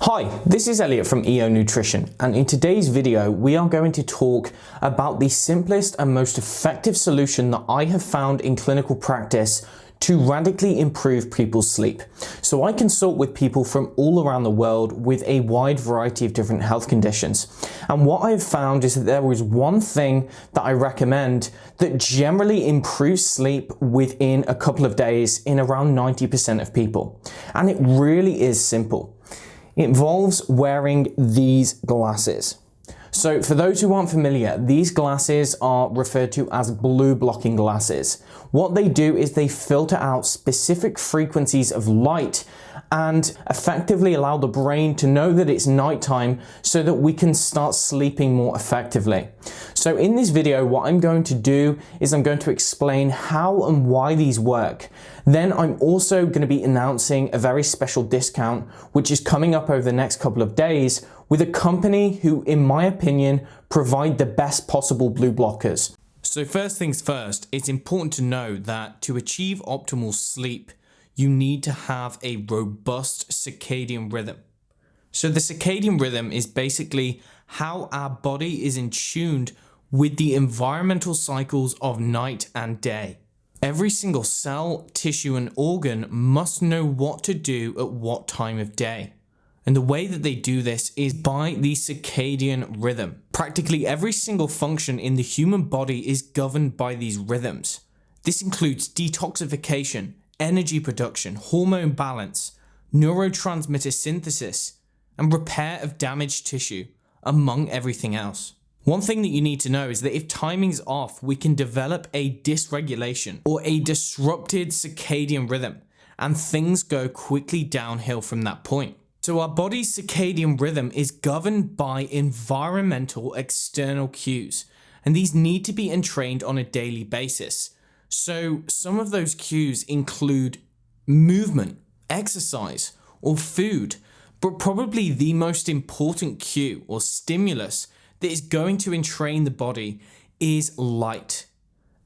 Hi, this is Elliot from EO Nutrition, and in today's video we are going to talk about the simplest and most effective solution that I have found in clinical practice to radically improve people's sleep. So I consult with people from all around the world with a wide variety of different health conditions. And what I have found is that there is one thing that I recommend that generally improves sleep within a couple of days in around 90% of people. And it really is simple. It involves wearing these glasses. So for those who aren't familiar, these glasses are referred to as blue blocking glasses. What they do is they filter out specific frequencies of light and effectively allow the brain to know that it's nighttime so that we can start sleeping more effectively. So in this video, what I'm going to do is I'm going to explain how and why these work. Then I'm also going to be announcing a very special discount, which is coming up over the next couple of days with a company who, in my opinion, provide the best possible blue blockers. So first things first, it's important to know that to achieve optimal sleep, you need to have a robust circadian rhythm. So the circadian rhythm is basically how our body is in tune with the environmental cycles of night and day. Every single cell, tissue, and organ must know what to do at what time of day. And the way that they do this is by the circadian rhythm. Practically every single function in the human body is governed by these rhythms. This includes detoxification, energy production, hormone balance, neurotransmitter synthesis, and repair of damaged tissue, among everything else. One thing that you need to know is that if timing's off, we can develop a dysregulation or a disrupted circadian rhythm, and things go quickly downhill from that point. So our body's circadian rhythm is governed by environmental external cues, and these need to be entrained on a daily basis. So some of those cues include movement, exercise, or food, but probably the most important cue or stimulus that is going to entrain the body is light.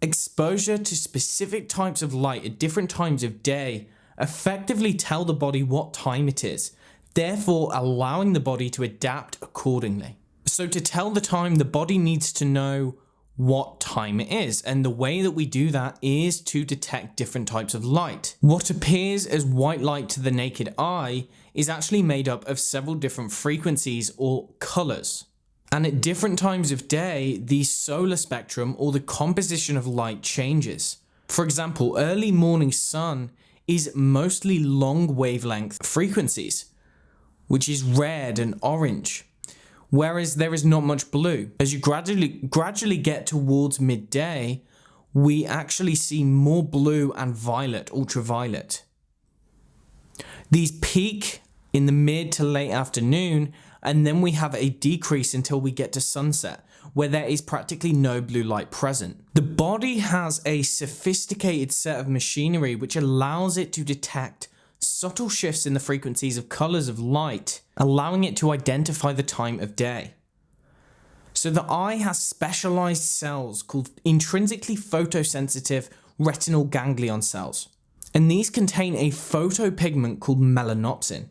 Exposure to specific types of light at different times of day effectively tell the body what time it is, therefore allowing the body to adapt accordingly. So to tell the time, the body needs to know what time it is, and the way that we do that is to detect different types of light. What appears as white light to the naked eye is actually made up of several different frequencies or colors. And at different times of day, the solar spectrum or the composition of light changes. For example, early morning sun is mostly long wavelength frequencies, which is red and orange, whereas there is not much blue. As you gradually get towards midday, we actually see more blue and violet, ultraviolet. These peak in the mid to late afternoon, and then we have a decrease until we get to sunset, where there is practically no blue light present. The body has a sophisticated set of machinery which allows it to detect subtle shifts in the frequencies of colors of light, allowing it to identify the time of day. So the eye has specialized cells called intrinsically photosensitive retinal ganglion cells, and these contain a photopigment called melanopsin.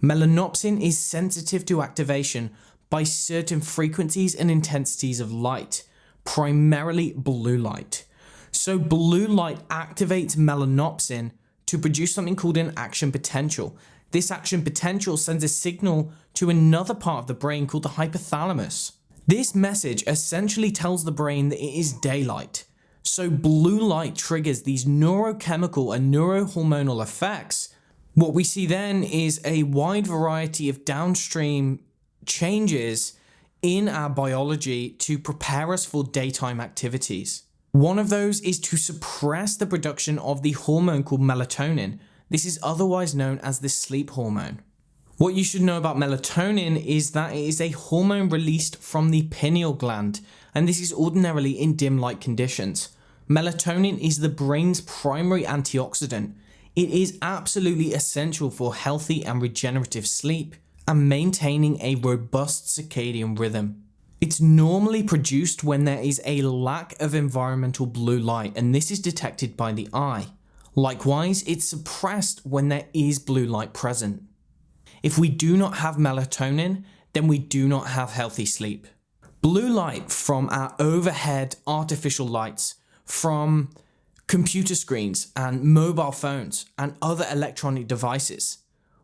Melanopsin is sensitive to activation by certain frequencies and intensities of light, primarily blue light. So blue light activates melanopsin to produce something called an action potential. This action potential sends a signal to another part of the brain called the hypothalamus. This message essentially tells the brain that it is daylight. So blue light triggers these neurochemical and neurohormonal effects. What we see then is a wide variety of downstream changes in our biology to prepare us for daytime activities. One of those is to suppress the production of the hormone called melatonin. This is otherwise known as the sleep hormone. What you should know about melatonin is that it is a hormone released from the pineal gland, and this is ordinarily in dim light conditions. Melatonin is the brain's primary antioxidant. It is absolutely essential for healthy and regenerative sleep and maintaining a robust circadian rhythm. It's normally produced when there is a lack of environmental blue light, and this is detected by the eye. Likewise, it's suppressed when there is blue light present. If we do not have melatonin, then we do not have healthy sleep. Blue light from our overhead artificial lights, from computer screens and mobile phones and other electronic devices.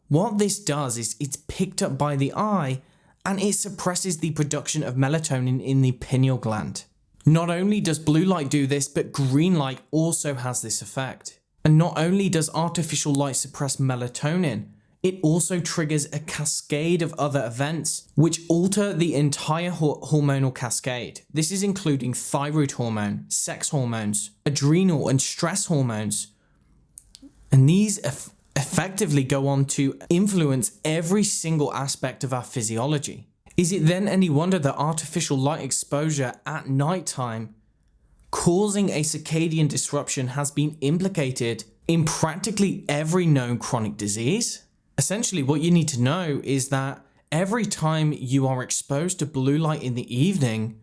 What this does is it's picked up by the eye and it suppresses the production of melatonin in the pineal gland. Not only does blue light do this, but green light also has this effect. And not only does artificial light suppress melatonin, it also triggers a cascade of other events which alter the entire hormonal cascade. This is including thyroid hormone, sex hormones, adrenal and stress hormones. And these effectively go on to influence every single aspect of our physiology. Is it then any wonder that artificial light exposure at nighttime causing a circadian disruption has been implicated in practically every known chronic disease? Essentially, what you need to know is that every time you are exposed to blue light in the evening,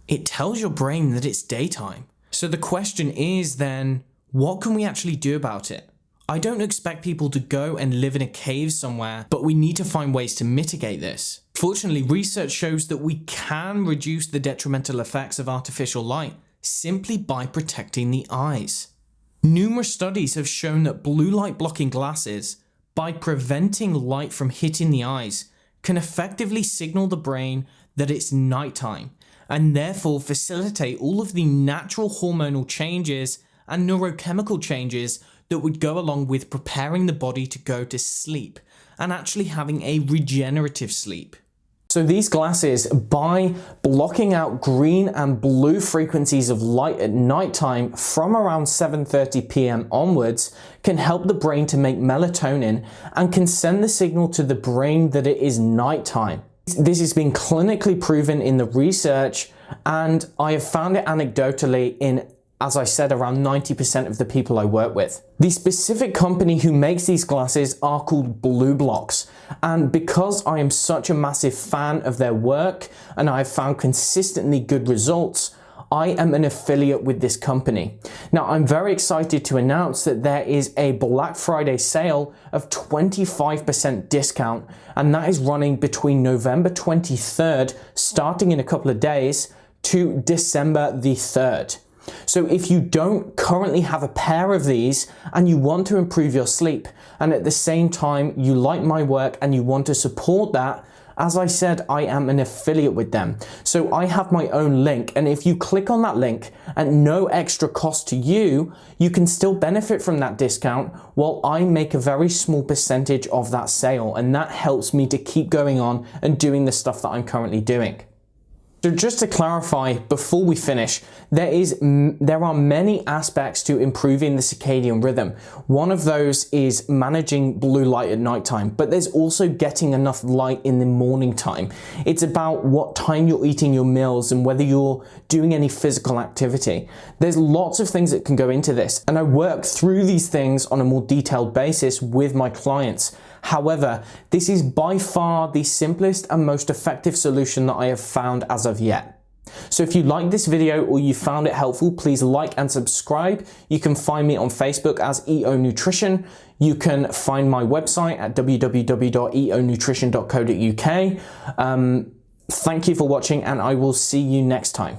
it tells your brain that it's daytime. So the question is then, what can we actually do about it? I don't expect people to go and live in a cave somewhere, but we need to find ways to mitigate this. Fortunately, research shows that we can reduce the detrimental effects of artificial light simply by protecting the eyes. Numerous studies have shown that blue light blocking glasses, by preventing light from hitting the eyes, can effectively signal the brain that it's nighttime and therefore facilitate all of the natural hormonal changes and neurochemical changes that would go along with preparing the body to go to sleep and actually having a regenerative sleep. So these glasses, by blocking out green and blue frequencies of light at nighttime from around 7:30 p.m. onwards, can help the brain to make melatonin and can send the signal to the brain that it is nighttime. This has been clinically proven in the research, and I have found it anecdotally in, as I said, around 90% of the people I work with. The specific company who makes these glasses are called Blue Blocks, and because I am such a massive fan of their work and I've found consistently good results, I am an affiliate with this company. Now, I'm very excited to announce that there is a Black Friday sale of 25% discount, and that is running between November 23rd, starting in a couple of days, to December the 3rd. So if you don't currently have a pair of these and you want to improve your sleep, and at the same time you like my work and you want to support that, as I said, I am an affiliate with them. So I have my own link, and if you click on that link at no extra cost to you, you can still benefit from that discount while I make a very small percentage of that sale, and that helps me to keep going on and doing the stuff that I'm currently doing. So just to clarify before we finish, there are many aspects to improving the circadian rhythm. One of those is managing blue light at nighttime, but there's also getting enough light in the morning time. It's about what time you're eating your meals and whether you're doing any physical activity. There's lots of things that can go into this, and I work through these things on a more detailed basis with my clients. However, this is by far the simplest and most effective solution that I have found as of yet. So if you like this video or you found it helpful, please like and subscribe. You can find me on Facebook as EO Nutrition. You can find my website at www.eonutrition.co.uk. Thank you for watching, and I will see you next time.